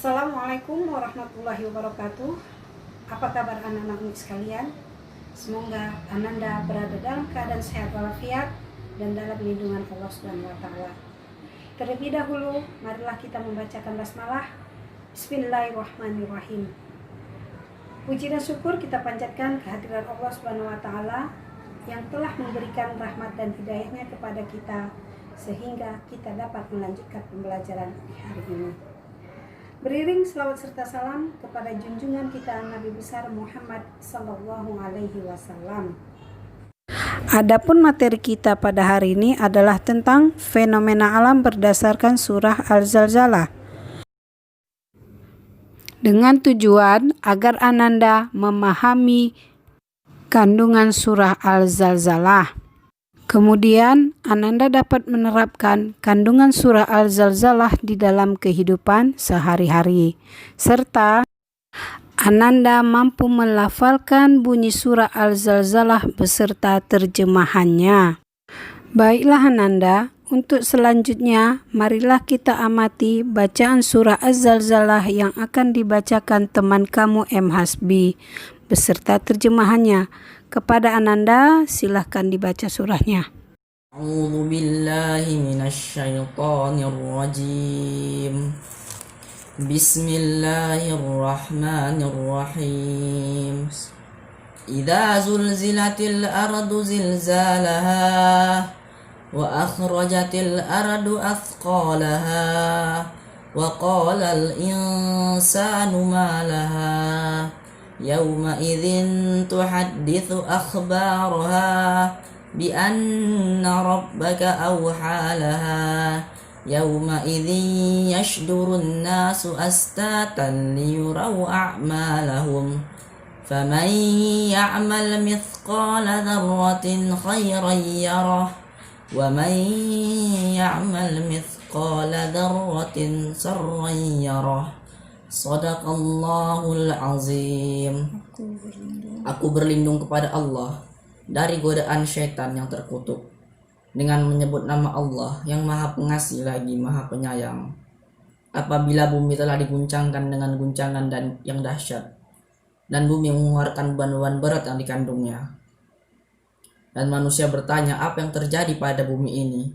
Assalamualaikum warahmatullahi wabarakatuh. Apa kabar anak-anak sekalian? Semoga Ananda berada dalam keadaan sehat walafiat dan dalam lindungan Allah Subhanahu wa taala. Terlebih dahulu, marilah kita membacakan basmalah. Bismillahirrahmanirrahim. Puji dan syukur kita panjatkan kehadiran Allah Subhanahu wa taala yang telah memberikan rahmat dan hidayahnya kepada kita sehingga kita dapat melanjutkan pembelajaran hari ini. Beriring selawat serta salam kepada junjungan kita Nabi besar Muhammad sallallahu alaihi wasallam. Adapun materi kita pada hari ini adalah tentang fenomena alam berdasarkan surah Al-Zalzalah. Dengan tujuan agar Ananda memahami kandungan surah Al-Zalzalah. Kemudian, Ananda dapat menerapkan kandungan surah Al-Zalzalah di dalam kehidupan sehari-hari. Serta, Ananda mampu melafalkan bunyi surah Al-Zalzalah beserta terjemahannya. Baiklah Ananda, untuk selanjutnya, marilah kita amati bacaan surah Al-Zalzalah yang akan dibacakan teman kamu M. Hasbi beserta terjemahannya. Kepada Ananda, silahkan dibaca surahnya. A'udzu billahi minasyaitonir rajim. Bismillahirrahmanirrahim. Idza zulzilatil ardu zilzalaha wa akhrajatil ardu athqalaha wa qala al insanu ma laha يومئذ تحدث أخبارها بأن ربك أوحى لها يومئذ يشدر الناس أشتاتا ليروا أعمالهم فمن يعمل مثقال ذرة خيرا يره ومن يعمل مثقال ذرة شرا يره. Shadaqallahul azim. Aku berlindung kepada Allah dari godaan syaitan yang terkutuk dengan menyebut nama Allah yang maha pengasih lagi maha penyayang. Apabila bumi telah diguncangkan dengan guncangan dan yang dahsyat, dan bumi mengeluarkan beban-beban berat yang dikandungnya, dan manusia bertanya apa yang terjadi pada bumi ini.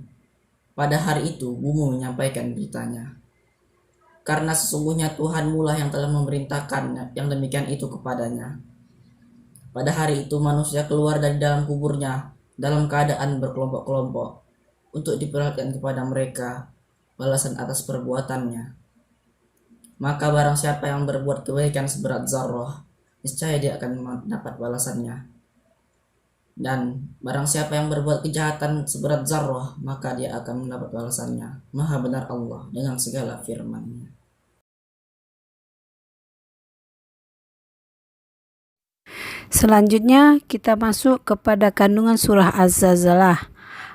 Pada hari itu bumi menyampaikan beritanya. Karena sesungguhnya Tuhanmu lah yang telah memerintahkan yang demikian itu kepadanya. Pada hari itu manusia keluar dari dalam kuburnya dalam keadaan berkelompok-kelompok untuk diperlihatkan kepada mereka balasan atas perbuatannya. Maka barang siapa yang berbuat kebaikan seberat zarrah, niscaya dia akan mendapat balasannya. Dan barang siapa yang berbuat kejahatan seberat zarrah, maka dia akan mendapat balasannya. Maha benar Allah dengan segala firman-Nya. Selanjutnya kita masuk kepada kandungan surah Az-Zalzalah.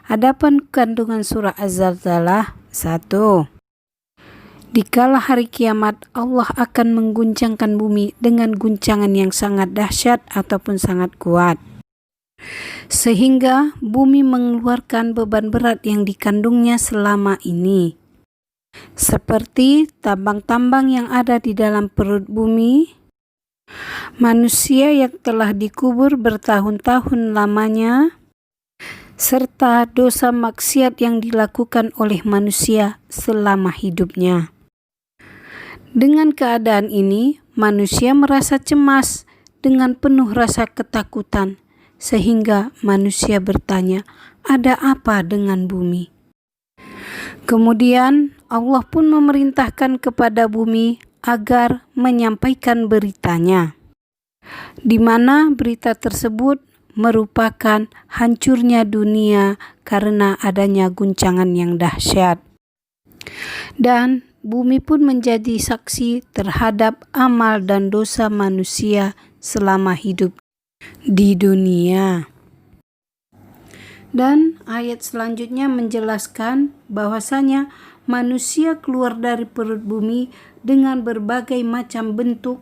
Adapun kandungan surah Az-Zalzalah 1. Dikala hari kiamat, Allah akan mengguncangkan bumi dengan guncangan yang sangat dahsyat ataupun sangat kuat, sehingga bumi mengeluarkan beban berat yang dikandungnya selama ini, seperti tambang-tambang yang ada di dalam perut bumi, manusia yang telah dikubur bertahun-tahun lamanya, serta dosa maksiat yang dilakukan oleh manusia selama hidupnya. Dengan keadaan ini, manusia merasa cemas dengan penuh rasa ketakutan, sehingga manusia bertanya, ada apa dengan bumi? Kemudian Allah pun memerintahkan kepada bumi agar menyampaikan beritanya, di mana berita tersebut merupakan hancurnya dunia karena adanya guncangan yang dahsyat. Dan bumi pun menjadi saksi terhadap amal dan dosa manusia selama hidup di dunia. Dan ayat selanjutnya menjelaskan bahwasanya manusia keluar dari perut bumi dengan berbagai macam bentuk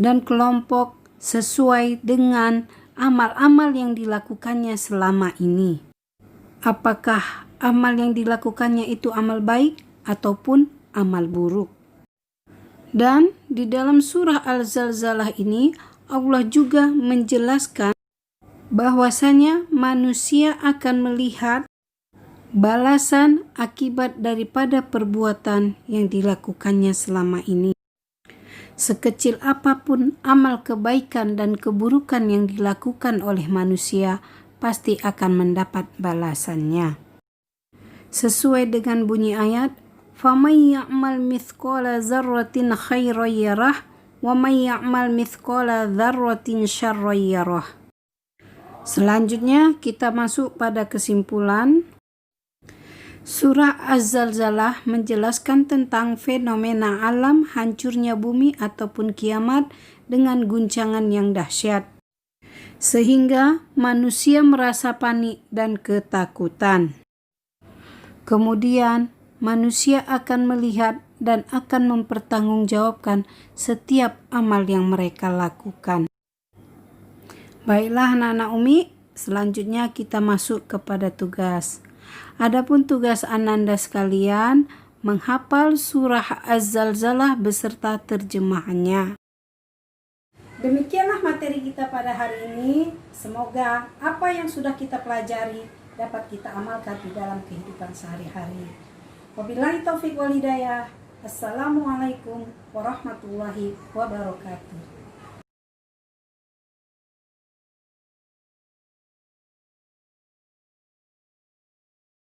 dan kelompok sesuai dengan amal-amal yang dilakukannya selama ini. Apakah amal yang dilakukannya itu amal baik ataupun amal buruk? Dan di dalam surah Al-Zalzalah ini Allah juga menjelaskan bahwasanya manusia akan melihat balasan akibat daripada perbuatan yang dilakukannya selama ini. Sekecil apapun amal kebaikan dan keburukan yang dilakukan oleh manusia, pasti akan mendapat balasannya. Sesuai dengan bunyi ayat, فَمَنْ يَعْمَلْ مِثْقَالَ ذَرَّةٍ خَيْرًا يَرَهُ وَمَنْ يَعْمَلْ مِثْقَالَ ذَرَّةٍ شَرًّا يَرَهُ. Selanjutnya kita masuk pada kesimpulan. Surah Az-Zalzalah menjelaskan tentang fenomena alam hancurnya bumi ataupun kiamat dengan guncangan yang dahsyat, sehingga manusia merasa panik dan ketakutan. Kemudian manusia akan melihat dan akan mempertanggungjawabkan setiap amal yang mereka lakukan. Baiklah anak-anak Umi, selanjutnya kita masuk kepada tugas. Adapun tugas Ananda sekalian, menghafal surah Az-Zalzalah beserta terjemahannya. Demikianlah materi kita pada hari ini. Semoga apa yang sudah kita pelajari dapat kita amalkan di dalam kehidupan sehari-hari. Wabillahi taufiq wal hidayah. Assalamualaikum warahmatullahi wabarakatuh.